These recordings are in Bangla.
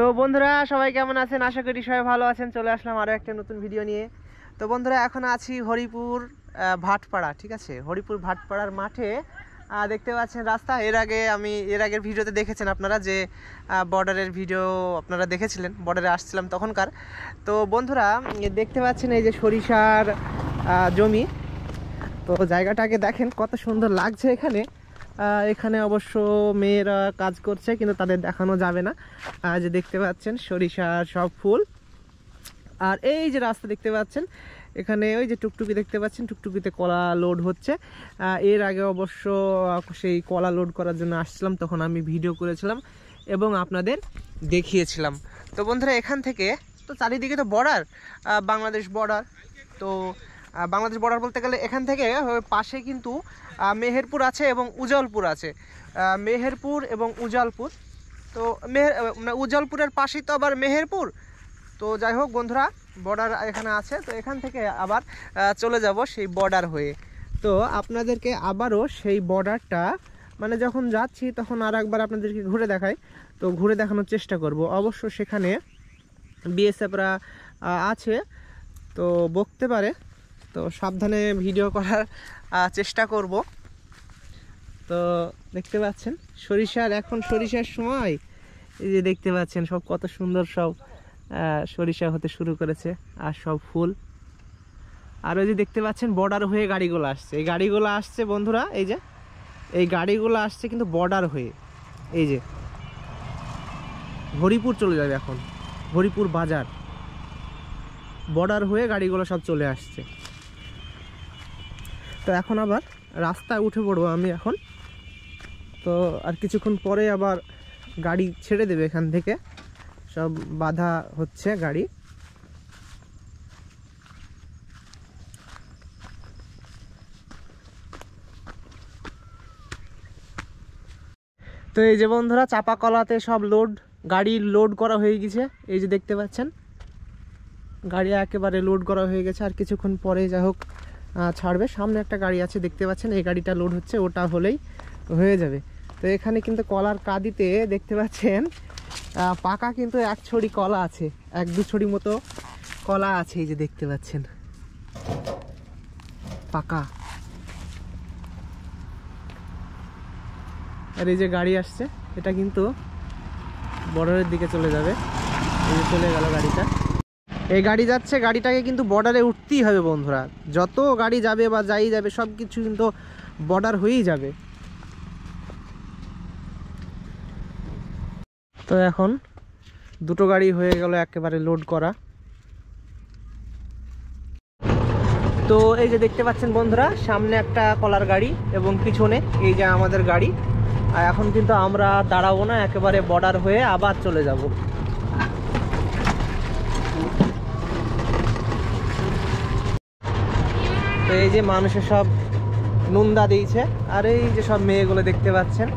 তো বন্ধুরা সবাই কেমন আছেন? আশা করি সবাই ভালো আছেন। চলে আসলাম আরও একটা নতুন ভিডিও নিয়ে। তো বন্ধুরা এখন আছি হরিপুর ভাটপাড়া, ঠিক আছে? হরিপুর ভাটপাড়ার মাঠে দেখতে পাচ্ছেন রাস্তা। এর আগের ভিডিওতে দেখেছেন আপনারা যে বর্ডারের ভিডিও আপনারা দেখেছিলেন, বর্ডারে আসছিলাম তখনকার। তো বন্ধুরা দেখতে পাচ্ছেন এই যে সরিষার জমি। তো জায়গাটাকে দেখেন কত সুন্দর লাগছে। এখানে অবশ্য মেয়েরা কাজ করছে, কিন্তু তাদের দেখানো যাবে না। যে দেখতে পাচ্ছেন সরিষার সব ফুল। আর এই যে রাস্তা দেখতে পাচ্ছেন, এখানে ওই যে টুকটুকি দেখতে পাচ্ছেন, টুকটুকিতে কলা লোড হচ্ছে। এর আগে অবশ্য সেই কলা লোড করার জন্য আসছিলাম, তখন আমি ভিডিও করেছিলাম এবং আপনাদের দেখিয়েছিলাম। তো বন্ধুরা এখান থেকে তো চারিদিকে তো বর্ডার, বাংলাদেশ বর্ডার। তো বাংলাদেশ বর্ডার বলতে গেলে এখান থেকে পাশে কিন্তু মেহেরপুর আছে এবং উজালপুর আছে। মেহেরপুর এবং উজালপুর, তো উজালপুরের পাশেই তো আবার মেহেরপুর। তো যাই হোক বন্ধুরা, বর্ডার এখানে আছে। তো এখান থেকে আবার চলে যাব সেই বর্ডার হয়ে। তো আপনাদেরকে আবারও সেই বর্ডারটা মানে যখন যাচ্ছি তখন আর একবার আপনাদেরকে ঘুরে দেখাই। তো ঘুরে দেখানোর চেষ্টা করব। অবশ্য সেখানে বিএসএফরা আছে, তো বকতে পারে, তো সাবধানে ভিডিও করার চেষ্টা করব। তো দেখতে পাচ্ছেন এখন সরিষার সময়। এই যে দেখতে পাচ্ছেন সব কত সুন্দর সব সরিষা হতে শুরু করেছে, আর সব ফুল। আর ওই যে দেখতে পাচ্ছেন বর্ডার হয়ে গাড়িগুলো আসছে। এই গাড়িগুলো আসছে বন্ধুরা, এই গাড়িগুলো আসছে কিন্তু বর্ডার হয়ে। এই যে হরিপুর চলে যাবে এখন, হরিপুর বাজার বর্ডার হয়ে গাড়িগুলো সব চলে আসছে। তো এখন আবার রাস্তায় উঠে পড়বো আমি এখন। তো আর কিছুক্ষণ পরে আবার গাড়ি ছেড়ে দেবে এখান থেকে, সব বাধা হচ্ছে গাড়ি। তো এই যে বন্ধুরা চাপা কলাতে সব গাড়ি লোড করা হয়ে গেছে। এই যে দেখতে পাচ্ছেন গাড়ি একেবারে লোড করা হয়ে গেছে। আর কিছুক্ষণ পরে যাই হোক ছাড়বে। সামনে একটা গাড়ি আছে দেখতে পাচ্ছেন, এই গাড়িটা লোড হচ্ছে, ওটা হলেই হয়ে যাবে। তো এখানে কিন্তু কলার কাঁদিতে দেখতে পাচ্ছেন পাকা কিন্তু এক ছড়ি কলা আছে, 1-2 ছড়ি মতো কলা আছে। এই যে দেখতে পাচ্ছেন পাকা। আর এই যে গাড়ি আসছে, এটা কিন্তু বর্ডারের দিকে চলে যাবে। এই যে চলে গেল গাড়িটা। এই গাড়ি যাচ্ছে, গাড়িটাকে কিন্তু বর্ডারে উঠতেই হবে বন্ধুরা। যত গাড়ি যাবে বা যাই যাবে সব কিছু কিন্তু বর্ডার হয়েই যাবে। তো এখন 2টো গাড়ি হয়ে গেল একেবারে লোড করা। তো এই যে দেখতে পাচ্ছেন বন্ধুরা, সামনে একটা কলার গাড়ি এবং পিছনে এই যে আমাদের গাড়ি। আর এখন কিন্তু আমরা দাঁড়াবো না, একেবারে বর্ডার হয়ে আবার চলে যাব। তো এই যে মানুষের সব নুন্দা দিয়েছে। আর এই যে সব মেয়েগুলো দেখতে পাচ্ছেন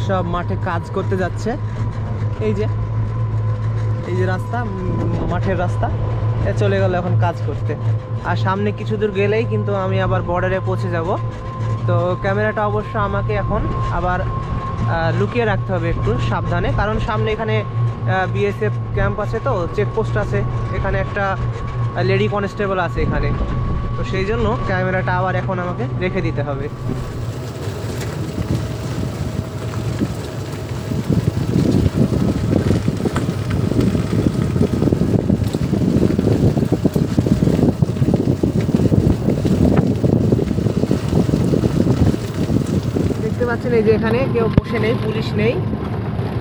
সব মাঠে কাজ করতে যাচ্ছে। এই যে রাস্তা, মাঠের রাস্তা, চলে গেল এখন কাজ করতে। আর সামনে কিছু দূর গেলেই কিন্তু আমি আবার বর্ডারে পৌঁছে যাব। তো ক্যামেরাটা অবশ্য আমাকে এখন আবার লুকিয়ে রাখতে হবে একটু সাবধানে, কারণ সামনে এখানে বিএসএফ ক্যাম্প আছে, তো চেকপোস্ট আছে, এখানে একটা লেডি কনস্টেবল আছে এখানে। তো সেই জন্য ক্যামেরাটা আবার এখন আমাকে রেখে দিতে হবে। দেখতে পাচ্ছেন এই যে এখানে কেউ বসে নেই, পুলিশ নেই।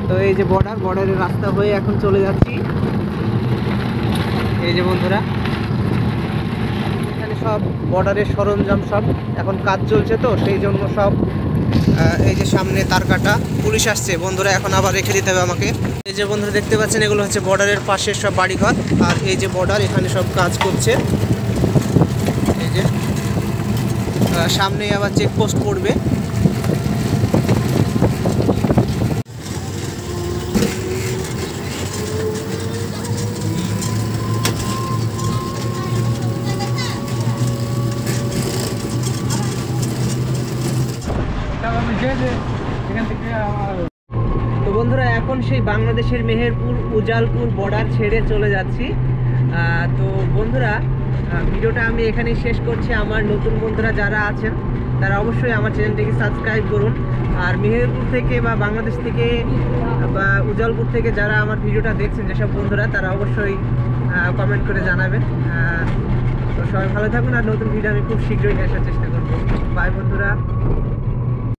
তো এই যে বর্ডারের রাস্তা হয়ে এখন চলে যাচ্ছি। এই যে বন্ধুরা এখানে সব বর্ডারের সরঞ্জাম সব এখন কাজ চলছে, তো সেই জন্য সব এই যে সামনে তার কাটা পুলিশ আসছে বন্ধুরা, এখন আবার রেখে দিতে হবে আমাকে। এই যে বন্ধুরা দেখতে পাচ্ছেন এগুলো হচ্ছে বর্ডারের পাশের সব বাড়িঘর। আর এই যে বর্ডার, এখানে সব কাজ করছে। এই যে সামনে আবার চেকপোস্ট পড়বে। তো বন্ধুরা এখন সেই বাংলাদেশের মেহেরপুর উজালপুর বর্ডার ছেড়ে চলে যাচ্ছি। তো বন্ধুরা, ভিডিওটা আমি এখানেই শেষ করছি। আমার নতুন বন্ধুরা যারা আছেন তারা অবশ্যই আমার চ্যানেলটিকে সাবস্ক্রাইব করুন। আর মেহেরপুর থেকে বা বাংলাদেশ থেকে বা উজালপুর থেকে যারা আমার ভিডিওটা দেখছেন, যেসব বন্ধুরা, তারা অবশ্যই কমেন্ট করে জানাবেন। তো সবাই ভালো থাকুন, আর নতুন ভিডিও আমি খুব শীঘ্রই আসার চেষ্টা করবো। বাই বন্ধুরা।